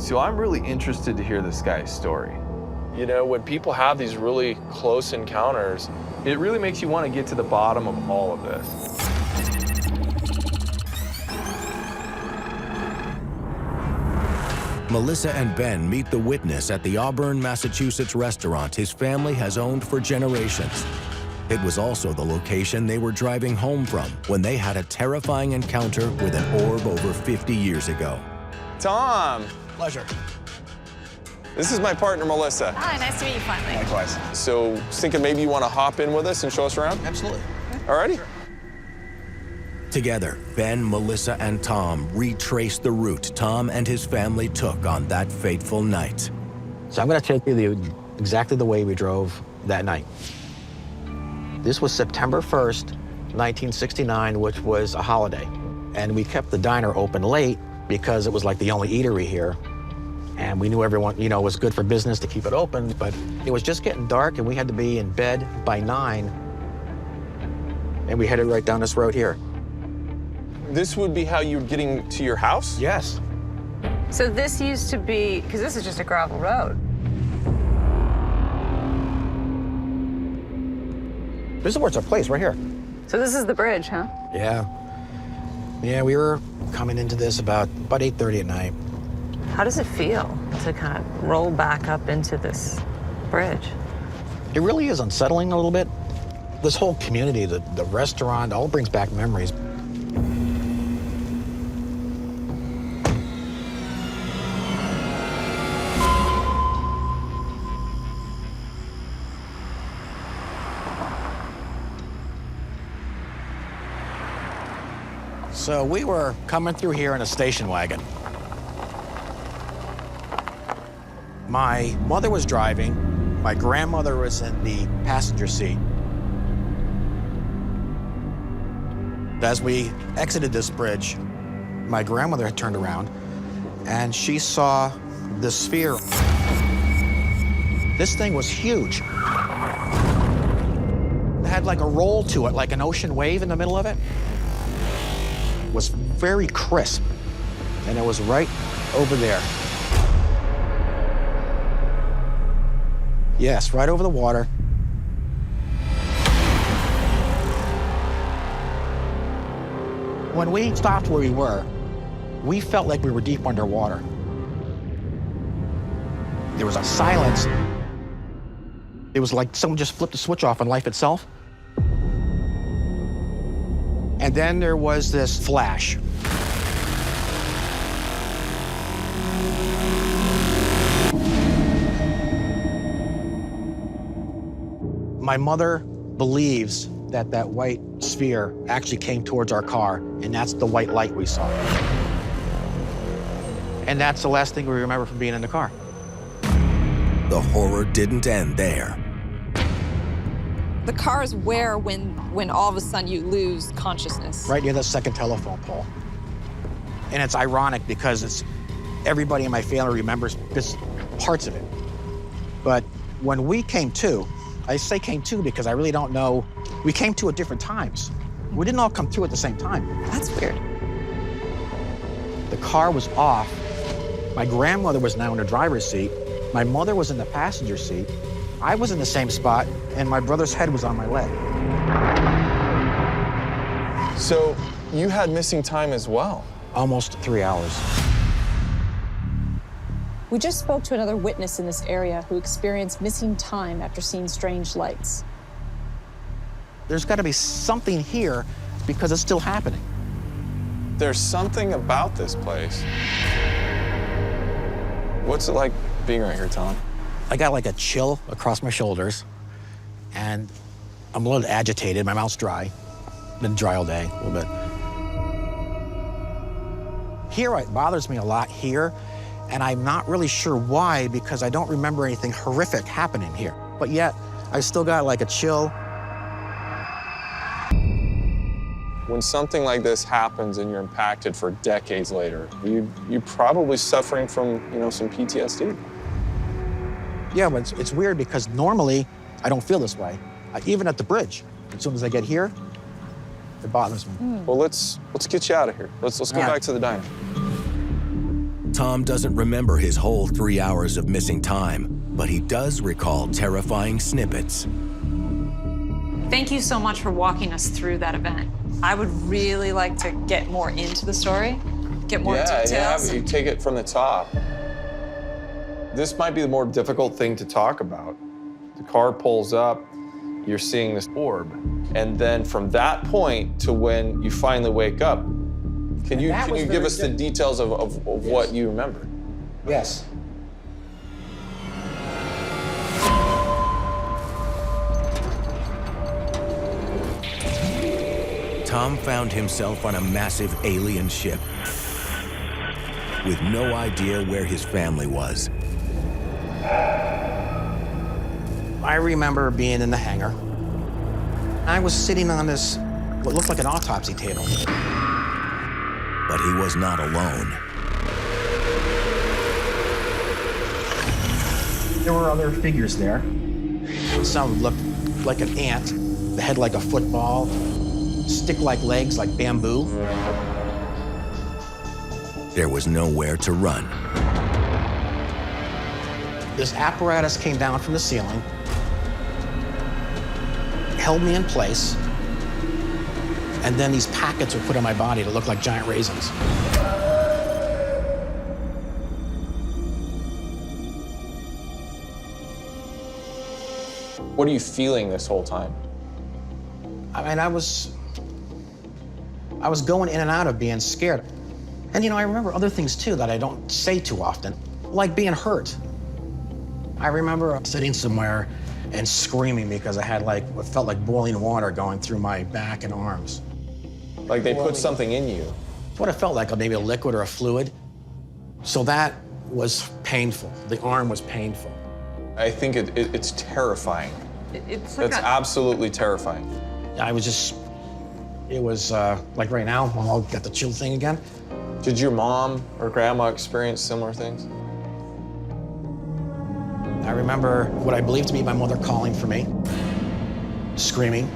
So I'm really interested to hear this guy's story. You know, when people have these really close encounters, It really makes you want to get to the bottom of all of this. Melissa and Ben meet the witness at the Auburn, Massachusetts restaurant his family has owned for generations. It was also the location they were driving home from when they had a terrifying encounter with an orb over 50 years ago. Thom, Pleasure. this is my partner, Melissa. Hi, nice to meet you finally. Likewise. So, I was thinking maybe you want to hop in with us and show us around? Absolutely. Alrighty. Together, Ben, Melissa, and Thom retrace the route Thom and his family took on that fateful night. So I'm going to take you exactly the way we drove that night. This was September 1st, 1969, which was a holiday. And we kept the diner open late because it was like the only eatery here. And we knew everyone, you know, it was good for business to keep it open, but it was just getting dark and we had to be in bed by 9. And we headed right down this road here. This would be how you were getting to your house? Yes. So this used to be, because this is just a gravel road. This is where it's our place, right here. So this is the bridge, huh? Yeah. Yeah, we were coming into this about 8:30 at night. How does it feel to kind of roll back up into this bridge? It really is unsettling a little bit. This whole community, the restaurant, all brings back memories. So we were coming through here in a station wagon. My mother was driving. My grandmother was in the passenger seat. As we exited this bridge, my grandmother had turned around and she saw the sphere. This thing was huge. It had like a roll to it, like an ocean wave in the middle of it. It was very crisp, and it was right over there. Yes, right over the water. When we stopped where we were, we felt like we were deep underwater. There was a silence. It was like someone just flipped the switch off on life itself. And then there was this flash. My mother believes that that white sphere actually came towards our car, and that's the white light we saw. And that's the last thing we remember from being in the car. The horror didn't end there. The car is where when all of a sudden you lose consciousness. Right near the second telephone pole. And it's ironic because it's everybody in my family remembers just parts of it. But when we came to, I say came to because I really don't know, we came to at different times. We didn't all come to at the same time. That's weird. The car was off. My grandmother was now in the driver's seat. My mother was in the passenger seat. I was in the same spot, and my brother's head was on my leg. So, you had missing time as well? Almost 3 hours. We just spoke to another witness in this area who experienced missing time after seeing strange lights. There's got to be something here because it's still happening. There's something about this place. What's it like being right here, Thom? I got like a chill across my shoulders, and I'm a little agitated. My mouth's dry. Been dry all day, a little bit. Here, it bothers me a lot here, and I'm not really sure why because I don't remember anything horrific happening here. But yet, I still got like a chill. When something like this happens and you're impacted for decades later, you're probably suffering from, some PTSD. Yeah, but it's weird because normally I don't feel this way. Even at the bridge, as soon as I get here, it bothers me. Well, let's get you out of here. Let's go back to the diner. Thom doesn't remember his whole 3 hours of missing time, but he does recall terrifying snippets. Thank you so much for walking us through that event. I would really like to get more into the story, get more details. Yeah, you take it from the top. This might be the more difficult thing to talk about. The car pulls up, you're seeing this orb, and then from that point to when you finally wake up, can you give us the details of what you remember? Yes. Thom found himself on a massive alien ship with no idea where his family was. I remember being in the hangar. I was sitting on this, what looked like an autopsy table. But he was not alone. There were other figures there. Some looked like an ant, the head like a football, stick-like legs like bamboo. There was nowhere to run. This apparatus came down from the ceiling, held me in place, and then these packets were put on my body to look like giant raisins. What are you feeling this whole time? I mean, I was going in and out of being scared. And I remember other things too that I don't say too often, like being hurt. I remember sitting somewhere and screaming because I had what felt like boiling water going through my back and arms. Like they put something in you. What it felt like, maybe a liquid or a fluid. So that was painful. The arm was painful. I think it's terrifying. It's like It's absolutely terrifying. I was just, it was like right now, I'll get the chill thing again. Did your mom or grandma experience similar things? I remember what I believed to be my mother calling for me, screaming.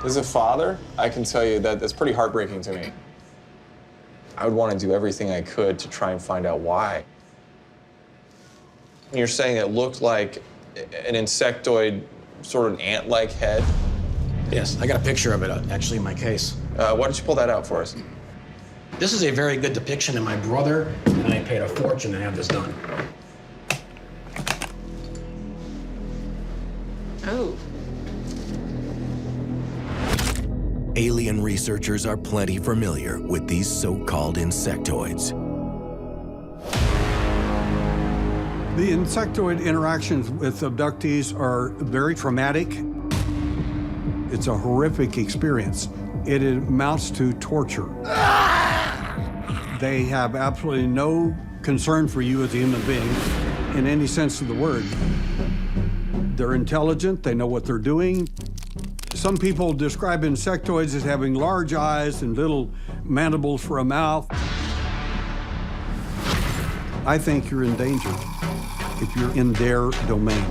As a father, I can tell you that that's pretty heartbreaking to me. I would want to do everything I could to try and find out why. You're saying it looked like an insectoid, sort of an ant-like head? Yes, I got a picture of it actually in my case. Why don't you pull that out for us? This is a very good depiction, and my brother and I paid a fortune to have this done. Oh. Alien researchers are plenty familiar with these so-called insectoids. The insectoid interactions with abductees are very traumatic. It's a horrific experience. It amounts to torture. They have absolutely no concern for you as a human being in any sense of the word. They're intelligent, they know what they're doing. Some people describe insectoids as having large eyes and little mandibles for a mouth. I think you're in danger if you're in their domain.